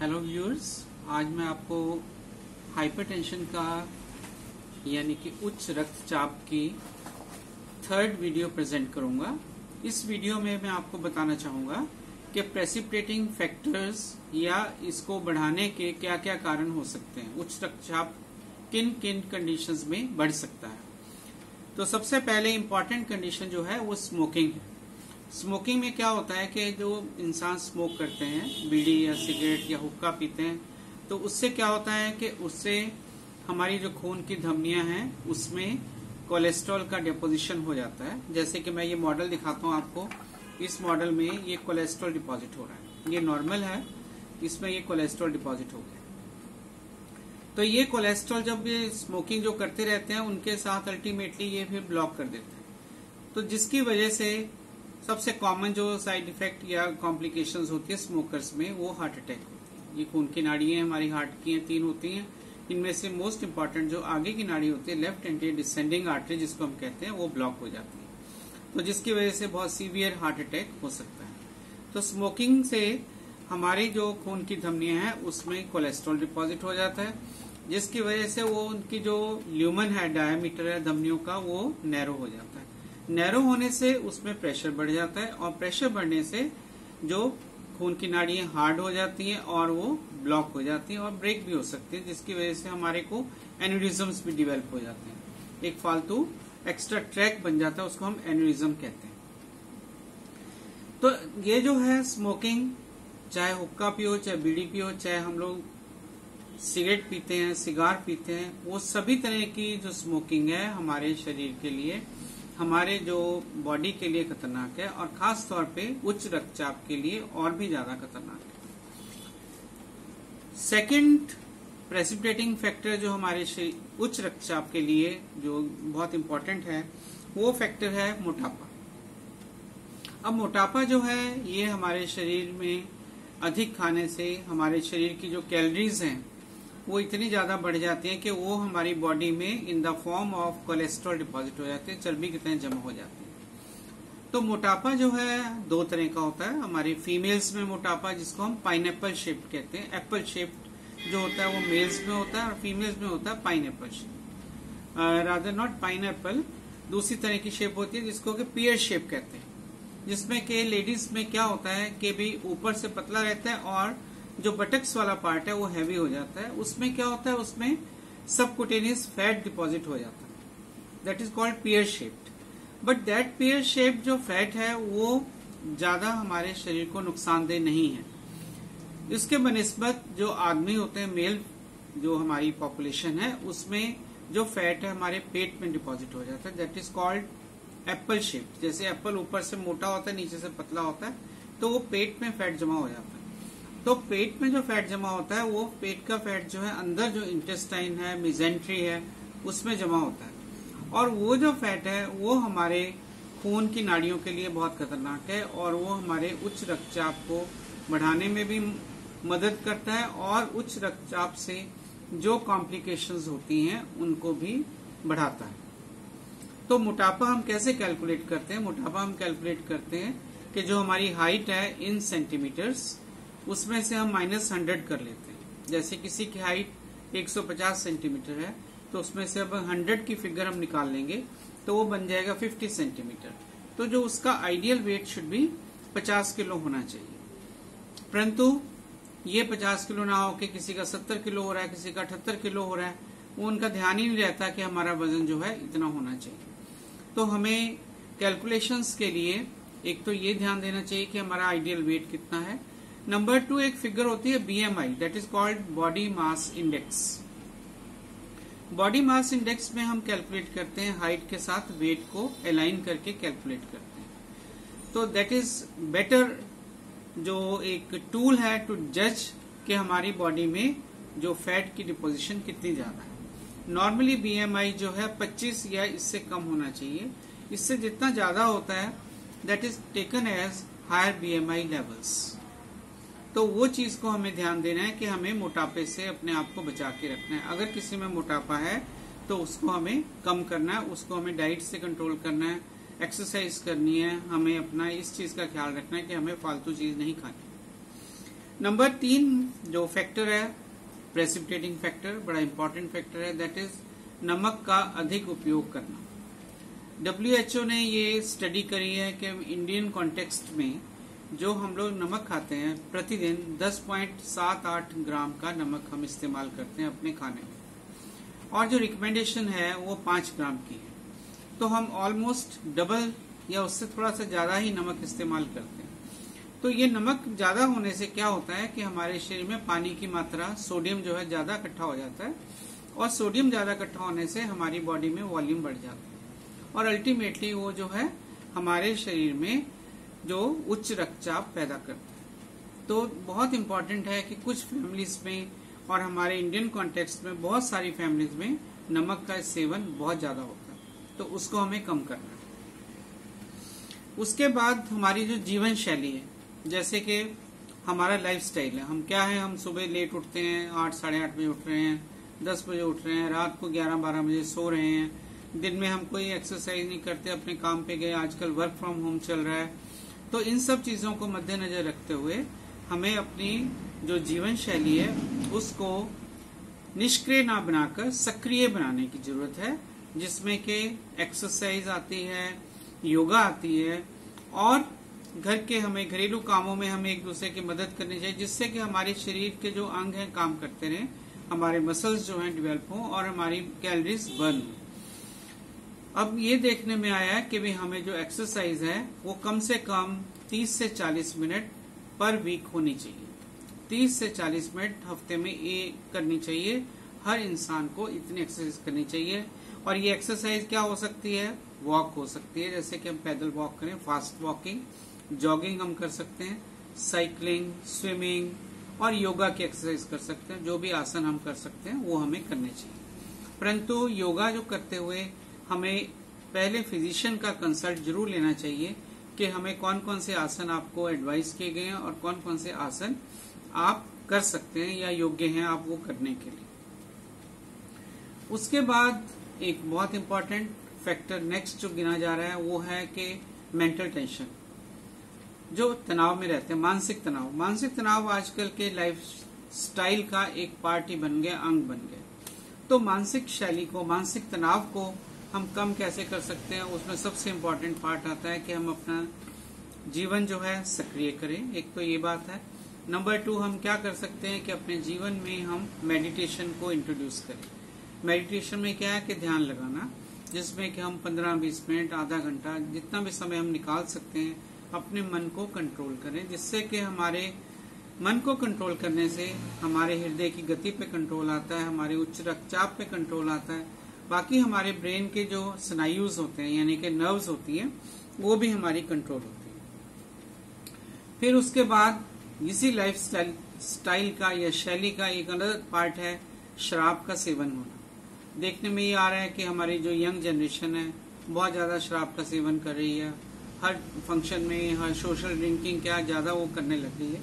Hello viewers, आज मैं आपको हाइपरटेंशन का यानी कि उच्च रक्तचाप की थर्ड वीडियो प्रेजेंट करूंगा। इस वीडियो में मैं आपको बताना चाहूंगा कि प्रेसिपिटेटिंग फैक्टर्स या इसको बढ़ाने के क्या क्या कारण हो सकते हैं। उच्च रक्तचाप किन किन कंडीशंस में बढ़ सकता है। तो सबसे पहले इम्पॉर्टेंट कंडीशन जो है वो स्मोकिंग है। स्मोकिंग में क्या होता है कि जो इंसान स्मोक करते हैं, बीड़ी या सिगरेट या हुक्का पीते हैं, तो उससे क्या होता है कि उससे हमारी जो खून की धमनियां हैं उसमें कोलेस्ट्रॉल का डिपोजिशन हो जाता है। जैसे कि मैं ये मॉडल दिखाता हूँ आपको। इस मॉडल में ये कोलेस्ट्रॉल डिपॉजिट हो रहा है, ये नॉर्मल है, इसमें ये कोलेस्ट्रॉल डिपॉजिट हो गया। तो ये कोलेस्ट्रॉल जब ये स्मोकिंग जो करते रहते हैं उनके साथ अल्टीमेटली ये फिर ब्लॉक कर देते हैं। तो जिसकी वजह से सबसे कॉमन जो साइड इफेक्ट या कॉम्प्लिकेशंस होती है स्मोकर्स में, वो हार्ट अटैक होती है। ये खून की नाड़ियां हमारी हार्ट की हैं, 3 होती हैं। इनमें से मोस्ट इंपॉर्टेंट जो आगे की नाड़ी होती है, लेफ्ट एंटीरियर डिसेंडिंग आर्टरी जिसको हम कहते हैं, वो ब्लॉक हो जाती है। तो जिसकी वजह से बहुत सीवियर हार्ट अटैक हो सकता है। तो स्मोकिंग से हमारी जो खून की धमनियां हैं उसमें कोलेस्ट्रॉल डिपॉजिट हो जाता है, जिसकी वजह से वो उनकी जो ल्यूमन है, डायमीटर है धमनियों का, वो नैरो हो जाता है। नैरो होने से उसमें प्रेशर बढ़ जाता है और प्रेशर बढ़ने से जो खून की नाड़ियां हार्ड हो जाती हैं और वो ब्लॉक हो जाती हैं और ब्रेक भी हो सकती है, जिसकी वजह से हमारे को एन्यूरिज्म्स भी डेवलप हो जाते हैं। एक फालतू एक्स्ट्रा ट्रैक बन जाता है, उसको हम एन्यूरिज्म कहते हैं। तो ये जो है स्मोकिंग, चाहे हुक्का पियो, चाहे बीड़ी पियो, चाहे हम लोग सिगरेट पीते हैं, सिगार पीते हैं, वो सभी तरह की जो स्मोकिंग है हमारे शरीर के लिए, हमारे जो बॉडी के लिए खतरनाक है और खास तौर पे उच्च रक्तचाप के लिए और भी ज्यादा खतरनाक है। सेकंड प्रेसिपिटेटिंग फैक्टर जो हमारे उच्च रक्तचाप के लिए जो बहुत इंपॉर्टेंट है, वो फैक्टर है मोटापा। अब मोटापा जो है ये हमारे शरीर में अधिक खाने से हमारे शरीर की जो कैलोरीज हैं वो इतनी ज्यादा बढ़ जाती है कि वो हमारी बॉडी में in the form of cholesterol deposit हो जाते हैं, चर्बी की तरह जमा हो जाती है। तो मोटापा जो है 2 तरह का होता है। हमारी फीमेल्स में मोटापा जिसको हम पाइनएप्पल शेप्ड कहते हैं, एप्पल शेप्ड जो होता है वो मेल्स में होता है और फीमेल्स में होता है pineapple shape, rather not pineapple. दूसरी तरह की शेप होती है जिसको कि पियर शेप कहते हैं, जिसमें के लेडीज में क्या होता है कि भी ऊपर से पतला रहता है और जो बटक्स वाला पार्ट है वो हैवी हो जाता है। उसमें क्या होता है, उसमें सबकुटेनियस फैट डिपॉजिट हो जाता है, that is called pear shaped. But that peer shape जो फैट है वो ज्यादा हमारे शरीर को नुकसानदेह नहीं है। इसके बनिस्बत जो आदमी होते हैं, मेल जो हमारी पॉपुलेशन है, उसमें जो फैट है हमारे पेट में डिपॉजिट हो जाता है, that is called Apple shape. जैसे एप्पल ऊपर से मोटा होता है, नीचे से पतला होता है, तो वो पेट में फैट जमा हो जाता है। तो पेट में जो फैट जमा होता है वो पेट का फैट जो है अंदर जो इंटेस्टाइन है, मिजेंट्री है, उसमें जमा होता है। और वो जो फैट है वो हमारे खून की नाड़ियों के लिए बहुत खतरनाक है और वो हमारे उच्च रक्तचाप को बढ़ाने में भी मदद करता है और उच्च रक्तचाप से जो कॉम्प्लिकेशंस होती हैं उनको भी बढ़ाता है। तो मोटापा हम कैसे कैलकुलेट करते हैं? मोटापा हम कैलकुलेट करते हैं कि जो हमारी हाइट है इन सेंटीमीटर्स, उसमें से हम -100 कर लेते हैं। जैसे किसी की हाइट 150 सेंटीमीटर है तो उसमें से अब 100 की फिगर हम निकाल लेंगे तो वो बन जाएगा 50 सेंटीमीटर। तो जो उसका आइडियल वेट शुड भी 50 किलो होना चाहिए, परंतु ये 50 किलो ना हो कि किसी का 70 किलो हो रहा है, किसी का 78 किलो हो रहा है, वो उनका ध्यान ही नहीं रहता कि हमारा वजन जो है इतना होना चाहिए। तो हमें कैलकुलेशंस के लिए एक तो ये ध्यान देना चाहिए कि हमारा आइडियल वेट कितना है। नंबर 2 एक फिगर होती है BMI, that is called body mass index. Body mass index में हम कैलकुलेट करते हैं हाइट के साथ वेट को अलाइन करके कैलकुलेट करते हैं। तो दैट इज बेटर जो एक टूल है टू जज कि हमारी बॉडी में जो फैट की डिपोजिशन कितनी ज्यादा है। नॉर्मली BMI जो है 25 या इससे कम होना चाहिए। इससे जितना ज्यादा होता है that is taken as higher BMI levels. तो वो चीज को हमें ध्यान देना है कि हमें मोटापे से अपने आप को बचा के रखना है। अगर किसी में मोटापा है तो उसको हमें कम करना है, उसको हमें डाइट से कंट्रोल करना है, एक्सरसाइज करनी है, हमें अपना इस चीज का ख्याल रखना है कि हमें फालतू चीज नहीं खानी। नंबर 3 जो फैक्टर है, प्रेसिपिटेटिंग फैक्टर, बड़ा इंपॉर्टेंट फैक्टर है, दैट इज नमक का अधिक उपयोग करना। WHO ने ये स्टडी करी है कि इंडियन कॉन्टेक्स्ट में जो हम लोग नमक खाते हैं प्रतिदिन 10.78 ग्राम का नमक हम इस्तेमाल करते हैं अपने खाने में, और जो रिकमेंडेशन है वो 5 ग्राम की है। तो हम ऑलमोस्ट डबल या उससे थोड़ा सा ज्यादा ही नमक इस्तेमाल करते हैं। तो ये नमक ज्यादा होने से क्या होता है कि हमारे शरीर में पानी की मात्रा, सोडियम जो है ज्यादा इकट्ठा हो जाता है, और सोडियम ज्यादा इकट्ठा होने से हमारी बॉडी में वॉल्यूम बढ़ जाता है, और अल्टीमेटली वो जो है हमारे शरीर में जो उच्च रक्तचाप पैदा करता है। तो बहुत इंपॉर्टेंट है कि कुछ फैमिलीज में और हमारे इंडियन कॉन्टेक्स्ट में बहुत सारी फैमिलीज में नमक का सेवन बहुत ज्यादा होता है, तो उसको हमें कम करना है। उसके बाद हमारी जो जीवन शैली है, जैसे कि हमारा लाइफस्टाइल है, हम क्या है, हम सुबह लेट उठते हैं, 8 साढ़े 8 बजे उठ रहे हैं, 10 बजे उठ रहे हैं, रात को 11-12 बजे सो रहे हैं, दिन में हम कोई एक्सरसाइज नहीं करते, अपने काम पे गए, आजकल वर्क फ्रॉम होम चल रहा है। तो इन सब चीजों को मद्देनजर रखते हुए हमें अपनी जो जीवन शैली है उसको निष्क्रिय ना बनाकर सक्रिय बनाने की जरूरत है, जिसमें कि एक्सरसाइज आती है, योगा आती है, और घर के हमें घरेलू कामों में हमें एक दूसरे की मदद करनी चाहिए, जिससे कि हमारे शरीर के जो अंग हैं काम करते रहें, हमारे मसल्स जो हैं डेवलप हों और हमारी कैलोरीज बर्न हो। अब ये देखने में आया है कि भी हमें जो एक्सरसाइज है वो कम से कम 30 से 40 मिनट पर वीक होनी चाहिए। 30 से 40 मिनट हफ्ते में ये करनी चाहिए, हर इंसान को इतनी एक्सरसाइज करनी चाहिए। और ये एक्सरसाइज क्या हो सकती है, वॉक हो सकती है, जैसे कि हम पैदल वॉक करें, फास्ट वॉकिंग, जॉगिंग हम कर सकते हैं, साइकिलिंग, स्विमिंग, और योगा की एक्सरसाइज कर सकते हैं। जो भी आसन हम कर सकते हैं वो हमें करने चाहिए। परंतु योगा जो करते हुए हमें पहले फिजिशियन का कंसल्ट जरूर लेना चाहिए कि हमें कौन कौन से आसन आपको एडवाइस किए गए हैं और कौन कौन से आसन आप कर सकते हैं या योग्य हैं आप वो करने के लिए। उसके बाद एक बहुत इंपॉर्टेंट फैक्टर नेक्स्ट जो गिना जा रहा है वो है कि मेंटल टेंशन, जो तनाव में रहते हैं, मानसिक तनाव। मानसिक तनाव आजकल के लाइफ स्टाइल का एक पार्ट ही बन गया, अंग बन गया। तो मानसिक शैली को, मानसिक तनाव को हम कम कैसे कर सकते हैं, उसमें सबसे इम्पोर्टेंट पार्ट आता है कि हम अपना जीवन जो है सक्रिय करें। एक तो ये बात है। नंबर 2, हम क्या कर सकते हैं कि अपने जीवन में हम मेडिटेशन को इंट्रोड्यूस करें। मेडिटेशन में क्या है कि ध्यान लगाना, जिसमें कि हम 15-20 मिनट, आधा घंटा, जितना भी समय हम निकाल सकते हैं अपने मन को कंट्रोल करें, जिससे कि हमारे मन को कंट्रोल करने से हमारे हृदय की गति पे कंट्रोल आता है, हमारे उच्च रक्तचाप पे कंट्रोल आता है, बाकी हमारे ब्रेन के जो स्नायुज होते हैं यानी कि नर्व्स होती हैं वो भी हमारी कंट्रोल होती है। फिर उसके बाद इसी लाइफ स्टाइल का या शैली का एक अलग पार्ट है शराब का सेवन होना। देखने में ये आ रहा है कि हमारी जो यंग जनरेशन है बहुत ज्यादा शराब का सेवन कर रही है, हर फंक्शन में, हर सोशल ड्रिंकिंग क्या ज्यादा वो करने लग गई है।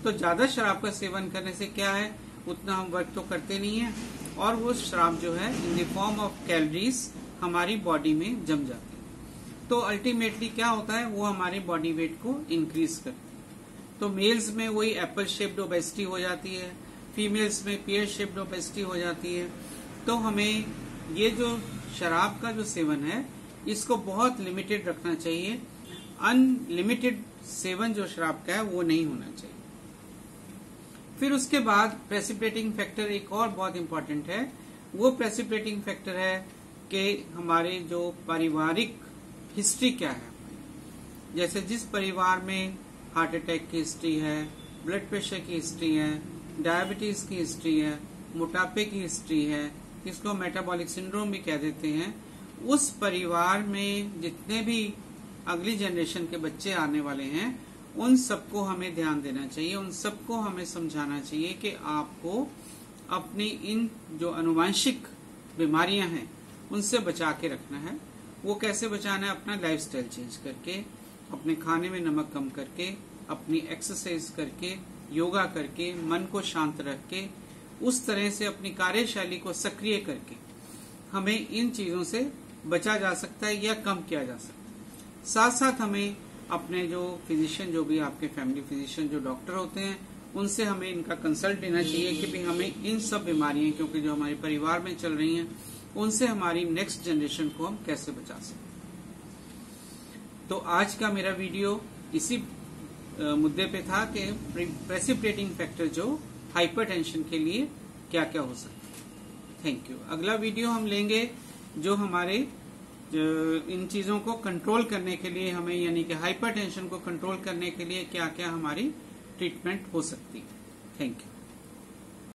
तो ज्यादा शराब का सेवन करने से क्या है, उतना हम वर्क तो करते नहीं है, और वो शराब जो है in the form of calories हमारी बॉडी में जम जाती है। तो अल्टीमेटली क्या होता है, वो हमारी बॉडी वेट को इंक्रीज करती है। तो मेल्स में वही एप्पल शेप्ड ओबेसिटी हो जाती है, फीमेल्स में पियर शेप्ड ओबेसिटी हो जाती है। तो हमें ये जो शराब का जो सेवन है इसको बहुत लिमिटेड रखना चाहिए। अनलिमिटेड सेवन जो शराब का है वो नहीं होना चाहिए। फिर उसके बाद प्रेसिपिटेटिंग फैक्टर एक और बहुत इंपॉर्टेंट है। वो प्रेसिपिटेटिंग फैक्टर है कि हमारे जो पारिवारिक हिस्ट्री क्या है, जैसे जिस परिवार में हार्ट अटैक की हिस्ट्री है, ब्लड प्रेशर की हिस्ट्री है, डायबिटीज की हिस्ट्री है, मोटापे की हिस्ट्री है, इसको मेटाबॉलिक सिंड्रोम भी कह देते हैं, उस परिवार में जितने भी अगली जनरेशन के बच्चे आने वाले हैं उन सबको हमें ध्यान देना चाहिए, उन सबको हमें समझाना चाहिए कि आपको अपनी इन जो आनुवंशिक बीमारियां हैं उनसे बचा के रखना है। वो कैसे बचाना है, अपना लाइफस्टाइल चेंज करके, अपने खाने में नमक कम करके, अपनी एक्सरसाइज करके, योगा करके, मन को शांत रख के, उस तरह से अपनी कार्यशैली को सक्रिय करके हमें इन चीजों से बचा जा सकता है या कम किया जा सकता है। साथ साथ हमें अपने जो फिजिशियन, जो भी आपके फैमिली फिजिशियन जो डॉक्टर होते हैं, उनसे हमें इनका कंसल्ट लेना चाहिए कि भाई हमें इन सब बीमारियां, क्योंकि जो हमारे परिवार में चल रही हैं, उनसे हमारी नेक्स्ट जनरेशन को हम कैसे बचा सकते। तो आज का मेरा वीडियो इसी मुद्दे पे था कि प्रेसिपिटेटिंग फैक्टर जो हाइपरटेंशन के लिए क्या क्या हो सकता है। Thank you. अगला वीडियो हम लेंगे जो हमारे इन चीजों को कंट्रोल करने के लिए हमें, यानी कि हाइपरटेंशन को कंट्रोल करने के लिए क्या क्या हमारी ट्रीटमेंट हो सकती है। Thank you.